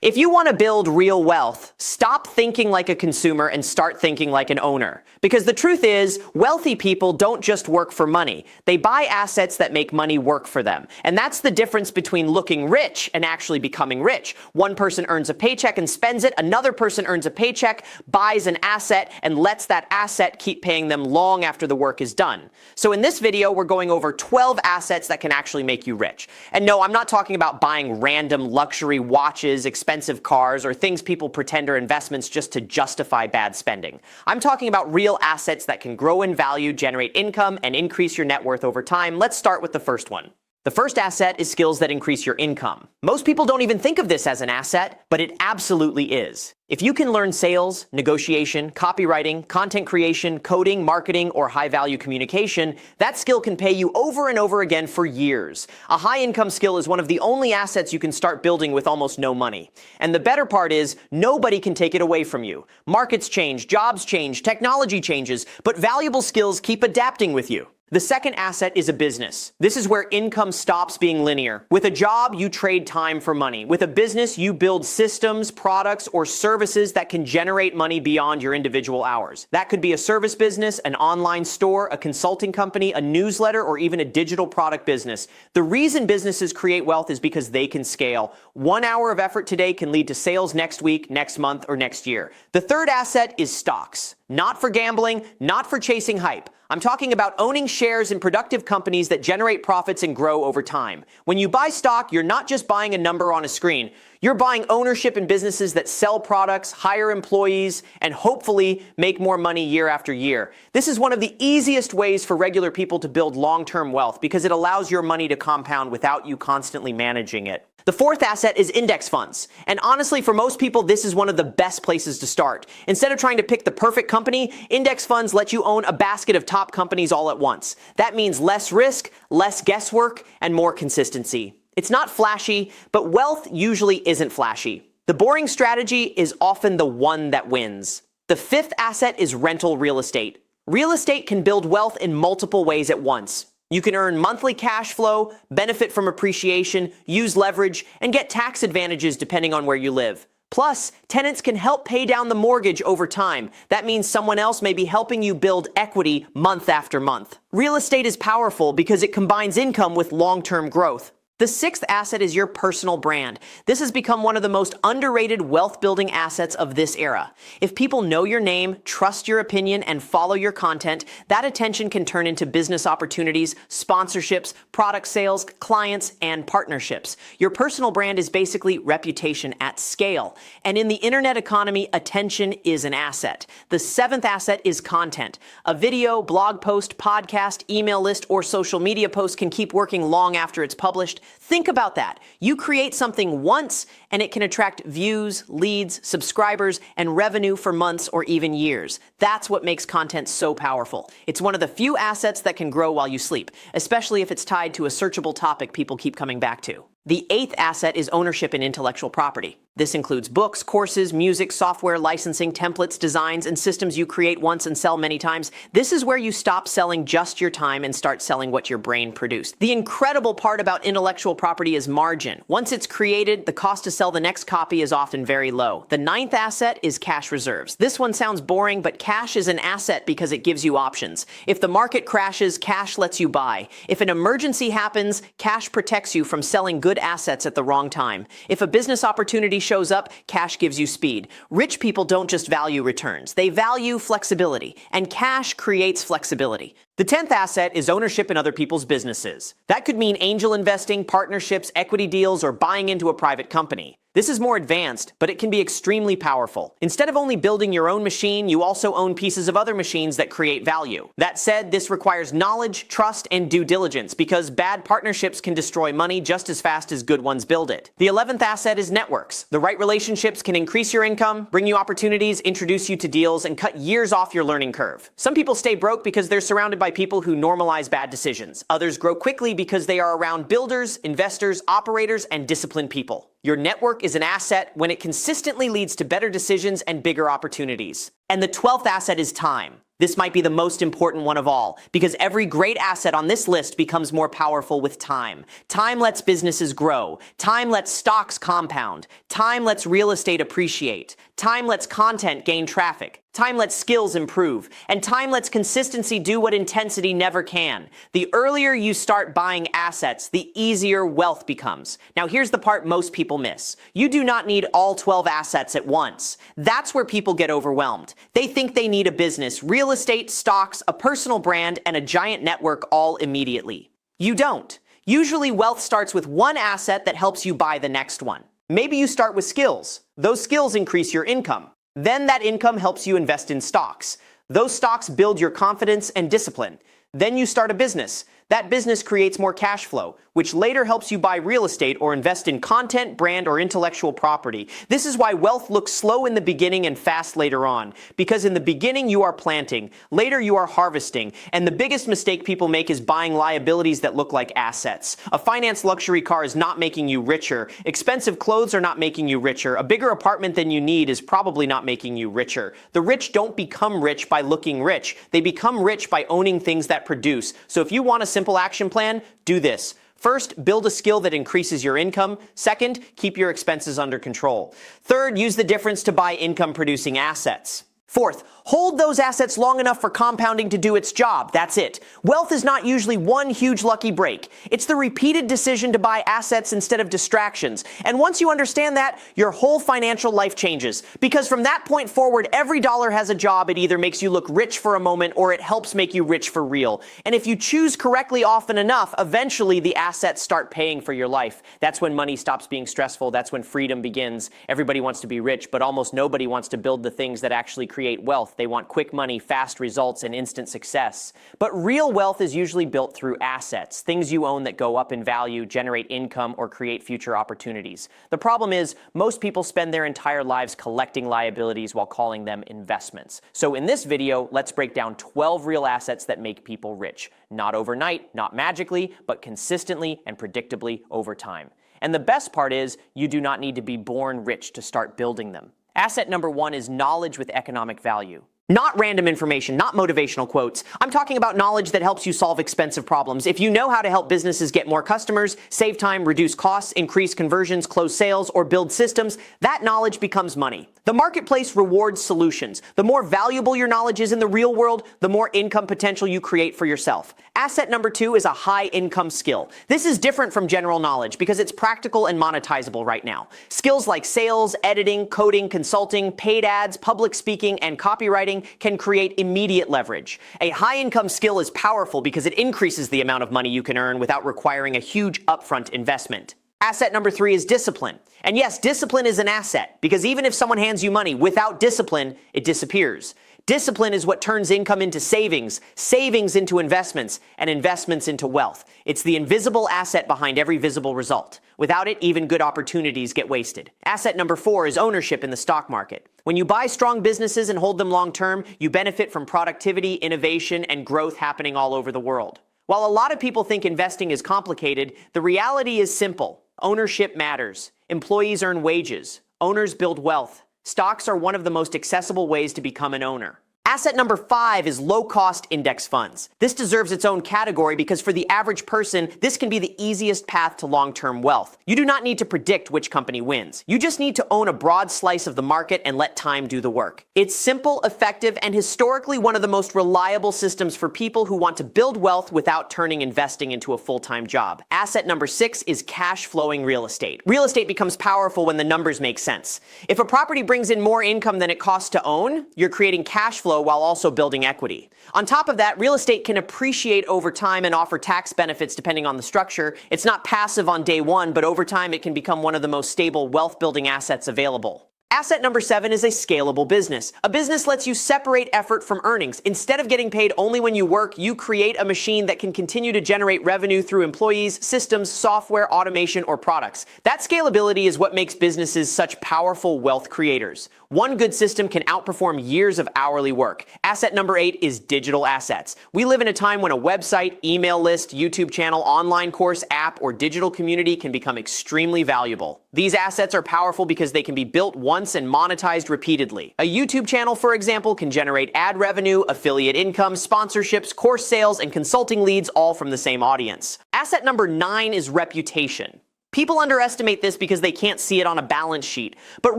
If you want to build real wealth, stop thinking like a consumer and start thinking like an owner. Because the truth is, wealthy people don't just work for money. They buy assets that make money work for them. And that's the difference between looking rich and actually becoming rich. One person earns a paycheck and spends it. Another person earns a paycheck, buys an asset, and lets that asset keep paying them long after the work is done. So in this video, we're going over 12 assets that can actually make you rich. And no, I'm not talking about buying random luxury watches, expensive cars, or things people pretend are investments just to justify bad spending. I'm talking about real assets that can grow in value, generate income, and increase your net worth over time. Let's start with the first one. The first asset is skills that increase your income. Most people don't even think of this as an asset, but it absolutely is. If you can learn sales, negotiation, copywriting, content creation, coding, marketing, or high-value communication, that skill can pay you over and over again for years. A high-income skill is one of the only assets you can start building with almost no money. And the better part is, nobody can take it away from you. Markets change, jobs change, technology changes, but valuable skills keep adapting with you. The second asset is a business. This is where income stops being linear. With a job, you trade time for money. With a business, you build systems, products, or services that can generate money beyond your individual hours. That could be a service business, an online store, a consulting company, a newsletter, or even a digital product business. The reason businesses create wealth is because they can scale. 1 hour of effort today can lead to sales next week, next month, or next year. The third asset is stocks. Not for gambling, not for chasing hype. I'm talking about owning shares in productive companies that generate profits and grow over time. When you buy stock, you're not just buying a number on a screen. You're buying ownership in businesses that sell products, hire employees, and hopefully make more money year after year. This is one of the easiest ways for regular people to build long-term wealth because it allows your money to compound without you constantly managing it. The fourth asset is index funds. And honestly, for most people, this is one of the best places to start. Instead of trying to pick the perfect company, index funds let you own a basket of top companies all at once. That means less risk, less guesswork, and more consistency. It's not flashy, but wealth usually isn't flashy. The boring strategy is often the one that wins. The fifth asset is rental real estate. Real estate can build wealth in multiple ways at once. You can earn monthly cash flow, benefit from appreciation, use leverage, and get tax advantages depending on where you live. Plus, tenants can help pay down the mortgage over time. That means someone else may be helping you build equity month after month. Real estate is powerful because it combines income with long-term growth. The sixth asset is your personal brand. This has become one of the most underrated wealth-building assets of this era. If people know your name, trust your opinion, and follow your content, that attention can turn into business opportunities, sponsorships, product sales, clients, and partnerships. Your personal brand is basically reputation at scale. And in the internet economy, attention is an asset. The seventh asset is content. A video, blog post, podcast, email list, or social media post can keep working long after it's published. Think about that. You create something once and it can attract views, leads, subscribers, and revenue for months or even years. That's what makes content so powerful. It's one of the few assets that can grow while you sleep, especially if it's tied to a searchable topic people keep coming back to. The eighth asset is ownership in intellectual property. This includes books, courses, music, software, licensing, templates, designs, and systems you create once and sell many times. This is where you stop selling just your time and start selling what your brain produced. The incredible part about intellectual property is margin. Once it's created, the cost to sell the next copy is often very low. The ninth asset is cash reserves. This one sounds boring, but cash is an asset because it gives you options. If the market crashes, cash lets you buy. If an emergency happens, cash protects you from selling good assets at the wrong time. If a business opportunity shows up, cash gives you speed. Rich people don't just value returns. They value flexibility, and cash creates flexibility. The 10th asset is ownership in other people's businesses. That could mean angel investing, partnerships, equity deals, or buying into a private company. This is more advanced, but it can be extremely powerful. Instead of only building your own machine, you also own pieces of other machines that create value. That said, this requires knowledge, trust, and due diligence because bad partnerships can destroy money just as fast as good ones build it. The 11th asset is networks. The right relationships can increase your income, bring you opportunities, introduce you to deals, and cut years off your learning curve. Some people stay broke because they're surrounded by people who normalize bad decisions. Others grow quickly because they are around builders, investors, operators, and disciplined people. Your network is an asset when it consistently leads to better decisions and bigger opportunities. And the 12th asset is time. This might be the most important one of all, because every great asset on this list becomes more powerful with time. Time lets businesses grow. Time lets stocks compound. Time lets real estate appreciate. Time lets content gain traffic. Time lets skills improve. And time lets consistency do what intensity never can. The earlier you start buying assets, the easier wealth becomes. Now here's the part most people miss. You do not need all 12 assets at once. That's where people get overwhelmed. They think they need a business, real estate, stocks, a personal brand, and a giant network all immediately. You don't. Usually wealth starts with one asset that helps you buy the next one. Maybe you start with skills. Those skills increase your income. Then that income helps you invest in stocks. Those stocks build your confidence and discipline. Then you start a business. That business creates more cash flow, which later helps you buy real estate or invest in content, brand, or intellectual property. This is why wealth looks slow in the beginning and fast later on. Because in the beginning you are planting, later you are harvesting, and the biggest mistake people make is buying liabilities that look like assets. A finance luxury car is not making you richer. Expensive clothes are not making you richer. A bigger apartment than you need is probably not making you richer. The rich don't become rich by looking rich. They become rich by owning things that produce. So if you want a simple action plan, do this. First, build a skill that increases your income. Second, keep your expenses under control. Third, use the difference to buy income-producing assets. Fourth, hold those assets long enough for compounding to do its job. That's it. Wealth is not usually one huge lucky break. It's the repeated decision to buy assets instead of distractions. And once you understand that, your whole financial life changes. Because from that point forward, every dollar has a job. It either makes you look rich for a moment or it helps make you rich for real. And if you choose correctly often enough, eventually the assets start paying for your life. That's when money stops being stressful. That's when freedom begins. Everybody wants to be rich, but almost nobody wants to build the things that actually create wealth. They want quick money, fast results, and instant success. But real wealth is usually built through assets, things you own that go up in value, generate income, or create future opportunities. The problem is, most people spend their entire lives collecting liabilities while calling them investments. So in this video, let's break down 12 real assets that make people rich. Not overnight, not magically, but consistently and predictably over time. And the best part is, you do not need to be born rich to start building them. Asset number one is knowledge with economic value. Not random information, not motivational quotes. I'm talking about knowledge that helps you solve expensive problems. If you know how to help businesses get more customers, save time, reduce costs, increase conversions, close sales, or build systems, that knowledge becomes money. The marketplace rewards solutions. The more valuable your knowledge is in the real world, the more income potential you create for yourself. Asset number two is a high-income skill. This is different from general knowledge because it's practical and monetizable right now. Skills like sales, editing, coding, consulting, paid ads, public speaking, and copywriting can create immediate leverage. A high-income skill is powerful because it increases the amount of money you can earn without requiring a huge upfront investment. Asset number three is discipline. And yes, discipline is an asset because even if someone hands you money without discipline, it disappears. Discipline is what turns income into savings, savings into investments, and investments into wealth. It's the invisible asset behind every visible result. Without it, even good opportunities get wasted. Asset number four is ownership in the stock market. When you buy strong businesses and hold them long term, you benefit from productivity, innovation, and growth happening all over the world. While a lot of people think investing is complicated, the reality is simple. Ownership matters. Employees earn wages. Owners build wealth. Stocks are one of the most accessible ways to become an owner. Asset number five is low-cost index funds. This deserves its own category because for the average person, this can be the easiest path to long-term wealth. You do not need to predict which company wins. You just need to own a broad slice of the market and let time do the work. It's simple, effective, and historically one of the most reliable systems for people who want to build wealth without turning investing into a full-time job. Asset number six is cash-flowing real estate. Real estate becomes powerful when the numbers make sense. If a property brings in more income than it costs to own, you're creating cash flow while also building equity. On top of that, real estate can appreciate over time and offer tax benefits depending on the structure. It's not passive on day one, but over time it can become one of the most stable wealth-building assets available. Asset number seven is a scalable business. A business lets you separate effort from earnings. Instead of getting paid only when you work, you create a machine that can continue to generate revenue through employees, systems, software, automation, or products. That scalability is what makes businesses such powerful wealth creators. One good system can outperform years of hourly work. Asset number eight is digital assets. We live in a time when a website, email list, YouTube channel, online course, app, or digital community can become extremely valuable. These assets are powerful because they can be built one once and monetized repeatedly. A YouTube channel, for example, can generate ad revenue, affiliate income, sponsorships, course sales, and consulting leads all from the same audience. Asset number 9 is reputation. People underestimate this because they can't see it on a balance sheet. But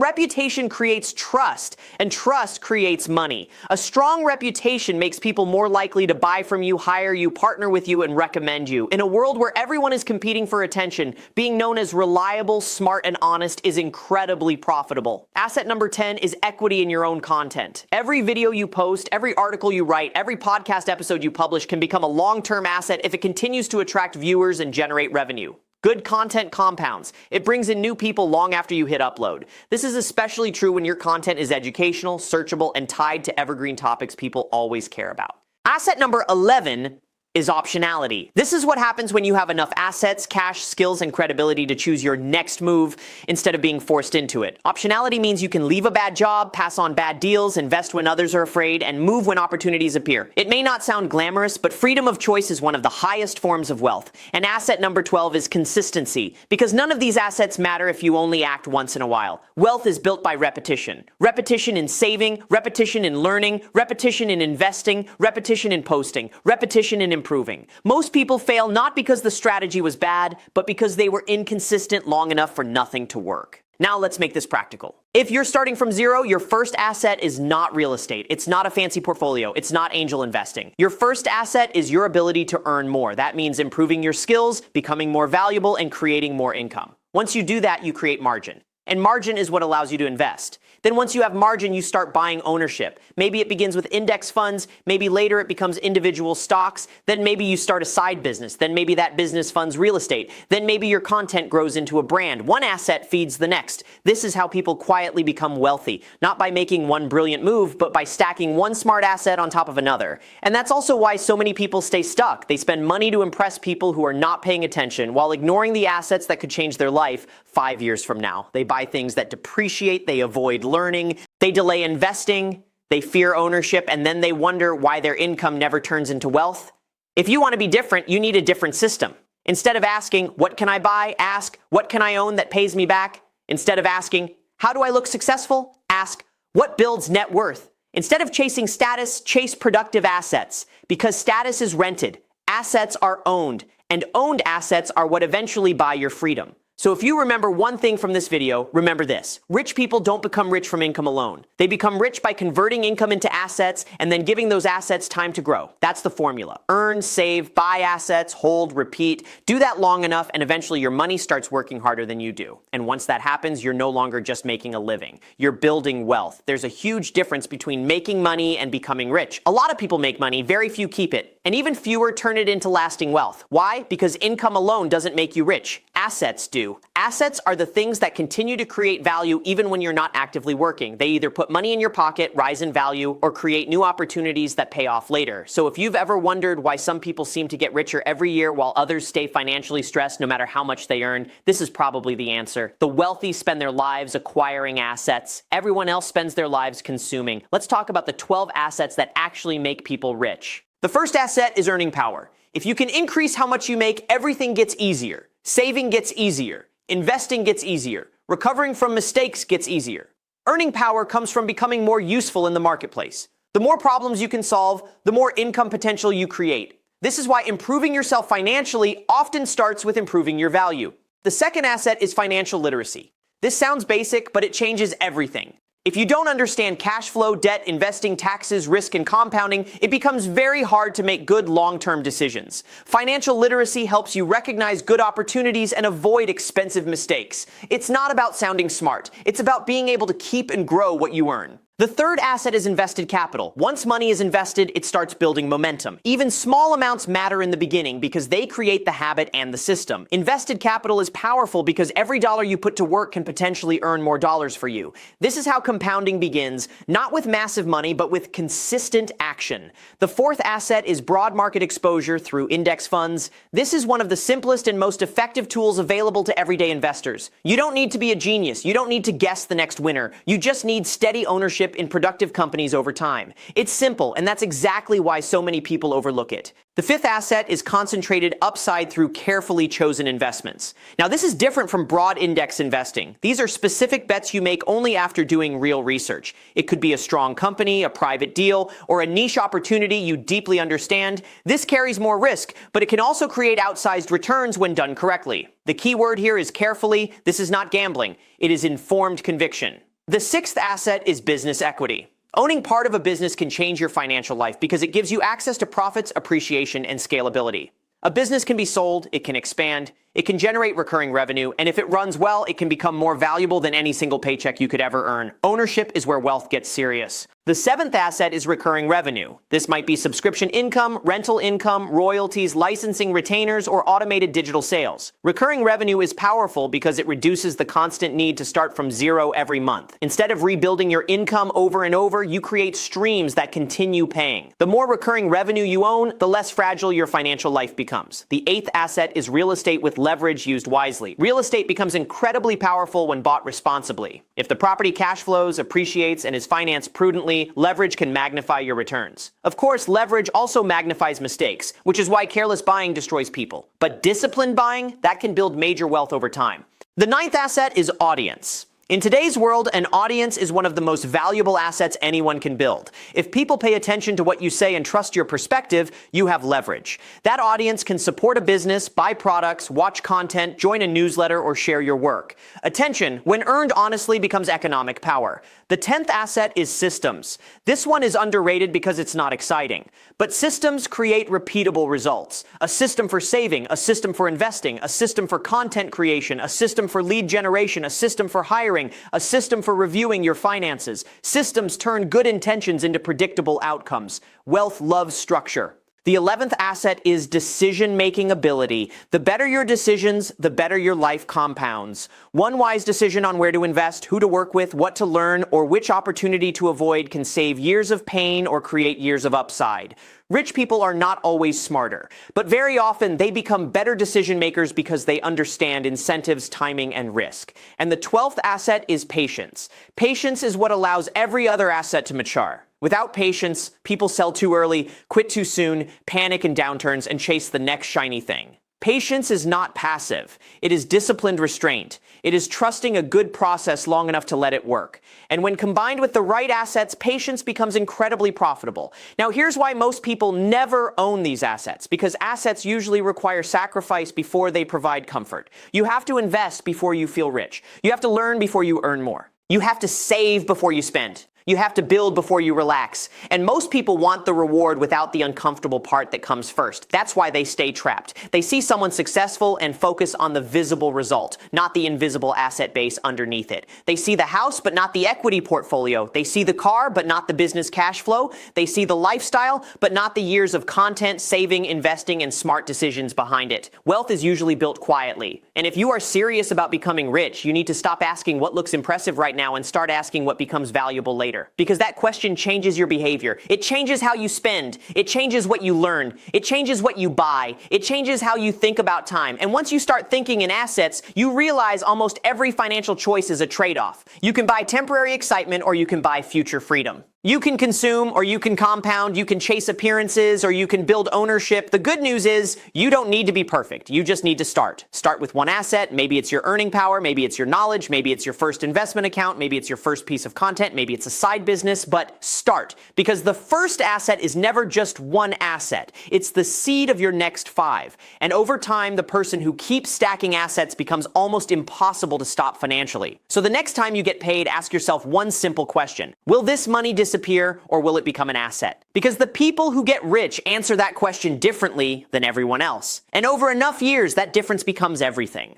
reputation creates trust, and trust creates money. A strong reputation makes people more likely to buy from you, hire you, partner with you, and recommend you. In a world where everyone is competing for attention, being known as reliable, smart, and honest is incredibly profitable. Asset number 10 is equity in your own content. Every video you post, every article you write, every podcast episode you publish can become a long-term asset if it continues to attract viewers and generate revenue. Good content compounds. It brings in new people long after you hit upload. This is especially true when your content is educational, searchable, and tied to evergreen topics people always care about. Asset number 11 is optionality. This is what happens when you have enough assets, cash, skills, and credibility to choose your next move instead of being forced into it. Optionality means you can leave a bad job, pass on bad deals, invest when others are afraid, and move when opportunities appear. It may not sound glamorous, but freedom of choice is one of the highest forms of wealth. And asset number 12 is consistency, because none of these assets matter if you only act once in a while. Wealth is built by repetition. Repetition in saving, repetition in learning, repetition in investing, repetition in posting, repetition in improving. Most people fail not because the strategy was bad, but because they were inconsistent long enough for nothing to work. Now let's make this practical. If you're starting from zero, your first asset is not real estate. It's not a fancy portfolio. It's not angel investing. Your first asset is your ability to earn more. That means improving your skills, becoming more valuable, and creating more income. Once you do that, you create margin. And margin is what allows you to invest. Then once you have margin, you start buying ownership. Maybe it begins with index funds, maybe later it becomes individual stocks, then maybe you start a side business, then maybe that business funds real estate, then maybe your content grows into a brand. One asset feeds the next. This is how people quietly become wealthy, not by making one brilliant move, but by stacking one smart asset on top of another. And that's also why so many people stay stuck. They spend money to impress people who are not paying attention while ignoring the assets that could change their life 5 years from now. They buy things that depreciate, they avoid learning, they delay investing, they fear ownership, and then they wonder why their income never turns into wealth. If you want to be different, you need a different system. Instead of asking, what can I buy? Ask, what can I own that pays me back? Instead of asking, how do I look successful? Ask, what builds net worth? Instead of chasing status, chase productive assets. Because status is rented, assets are owned, and owned assets are what eventually buy your freedom. So if you remember one thing from this video, remember this. Rich people don't become rich from income alone. They become rich by converting income into assets and then giving those assets time to grow. That's the formula. Earn, save, buy assets, hold, repeat. Do that long enough and eventually your money starts working harder than you do. And once that happens, you're no longer just making a living. You're building wealth. There's a huge difference between making money and becoming rich. A lot of people make money, very few keep it. And even fewer turn it into lasting wealth. Why? Because income alone doesn't make you rich. Assets do. Assets are the things that continue to create value even when you're not actively working. They either put money in your pocket, rise in value, or create new opportunities that pay off later. So if you've ever wondered why some people seem to get richer every year while others stay financially stressed no matter how much they earn, this is probably the answer. The wealthy spend their lives acquiring assets. Everyone else spends their lives consuming. Let's talk about the 12 assets that actually make people rich. The first asset is earning power. If you can increase how much you make, everything gets easier. Saving gets easier. Investing gets easier. Recovering from mistakes gets easier. Earning power comes from becoming more useful in the marketplace. The more problems you can solve, the more income potential you create. This is why improving yourself financially often starts with improving your value. The second asset is financial literacy. This sounds basic, but it changes everything. If you don't understand cash flow, debt, investing, taxes, risk, and compounding, it becomes very hard to make good long-term decisions. Financial literacy helps you recognize good opportunities and avoid expensive mistakes. It's not about sounding smart. It's about being able to keep and grow what you earn. The third asset is invested capital. Once money is invested, it starts building momentum. Even small amounts matter in the beginning because they create the habit and the system. Invested capital is powerful because every dollar you put to work can potentially earn more dollars for you. This is how compounding begins, not with massive money, but with consistent action. The fourth asset is broad market exposure through index funds. This is one of the simplest and most effective tools available to everyday investors. You don't need to be a genius. You don't need to guess the next winner. You just need steady ownership ownership in productive companies over time. It's simple, and that's exactly why so many people overlook it. The fifth asset is concentrated upside through carefully chosen investments. Now, this is different from broad index investing. These are specific bets you make only after doing real research. It could be a strong company, a private deal, or a niche opportunity you deeply understand. This carries more risk, but it can also create outsized returns when done correctly. The key word here is carefully. This is not gambling. It is informed conviction. The sixth asset is business equity. Owning part of a business can change your financial life because it gives you access to profits, appreciation, and scalability. A business can be sold, it can expand, it can generate recurring revenue, and if it runs well, it can become more valuable than any single paycheck you could ever earn. Ownership is where wealth gets serious. The seventh asset is recurring revenue. This might be subscription income, rental income, royalties, licensing, retainers, or automated digital sales. Recurring revenue is powerful because it reduces the constant need to start from zero every month. Instead of rebuilding your income over and over, you create streams that continue paying. The more recurring revenue you own, the less fragile your financial life becomes. The eighth asset is real estate with leverage used wisely. Real estate becomes incredibly powerful when bought responsibly. If the property cash flows, appreciates, and is financed prudently, leverage can magnify your returns. Of course, leverage also magnifies mistakes, which is why careless buying destroys people. But disciplined buying, that can build major wealth over time. The ninth asset is audience. In today's world, an audience is one of the most valuable assets anyone can build. If people pay attention to what you say and trust your perspective, you have leverage. That audience can support a business, buy products, watch content, join a newsletter, or share your work. Attention, when earned honestly, becomes economic power. The 10th asset is systems. This one is underrated because it's not exciting. But systems create repeatable results. A system for saving, a system for investing, a system for content creation, a system for lead generation, a system for hiring, a system for reviewing your finances. Systems turn good intentions into predictable outcomes. Wealth loves structure. The 11th asset is decision-making ability. The better your decisions, the better your life compounds. One wise decision on where to invest, who to work with, what to learn, or which opportunity to avoid can save years of pain or create years of upside. Rich people are not always smarter, but very often they become better decision makers because they understand incentives, timing, and risk. And the 12th asset is patience. Patience is what allows every other asset to mature. Without patience, people sell too early, quit too soon, panic in downturns, and chase the next shiny thing. Patience is not passive. It is disciplined restraint. It is trusting a good process long enough to let it work. And when combined with the right assets, patience becomes incredibly profitable. Now, here's why most people never own these assets, because assets usually require sacrifice before they provide comfort. You have to invest before you feel rich. You have to learn before you earn more. You have to save before you spend. You have to build before you relax. And most people want the reward without the uncomfortable part that comes first. That's why they stay trapped. They see someone successful and focus on the visible result, not the invisible asset base underneath it. They see the house, but not the equity portfolio. They see the car, but not the business cash flow. They see the lifestyle, but not the years of content, saving, investing, and smart decisions behind it. Wealth is usually built quietly. And if you are serious about becoming rich, you need to stop asking what looks impressive right now and start asking what becomes valuable later. Because that question changes your behavior. It changes how you spend. It changes what you learn. It changes what you buy. It changes how you think about time. And once you start thinking in assets, you realize almost every financial choice is a trade-off. You can buy temporary excitement or you can buy future freedom. You can consume or you can compound, you can chase appearances or you can build ownership. The good news is you don't need to be perfect. You just need to start. Start with one asset. Maybe it's your earning power. Maybe it's your knowledge. Maybe it's your first investment account. Maybe it's your first piece of content. Maybe it's a side business, but start. Because the first asset is never just one asset. It's the seed of your next 5. And over time, the person who keeps stacking assets becomes almost impossible to stop financially. So the next time you get paid, ask yourself one simple question. Will this money disappear or will it become an asset? Because the people who get rich answer that question differently than everyone else. And over enough years, that difference becomes everything.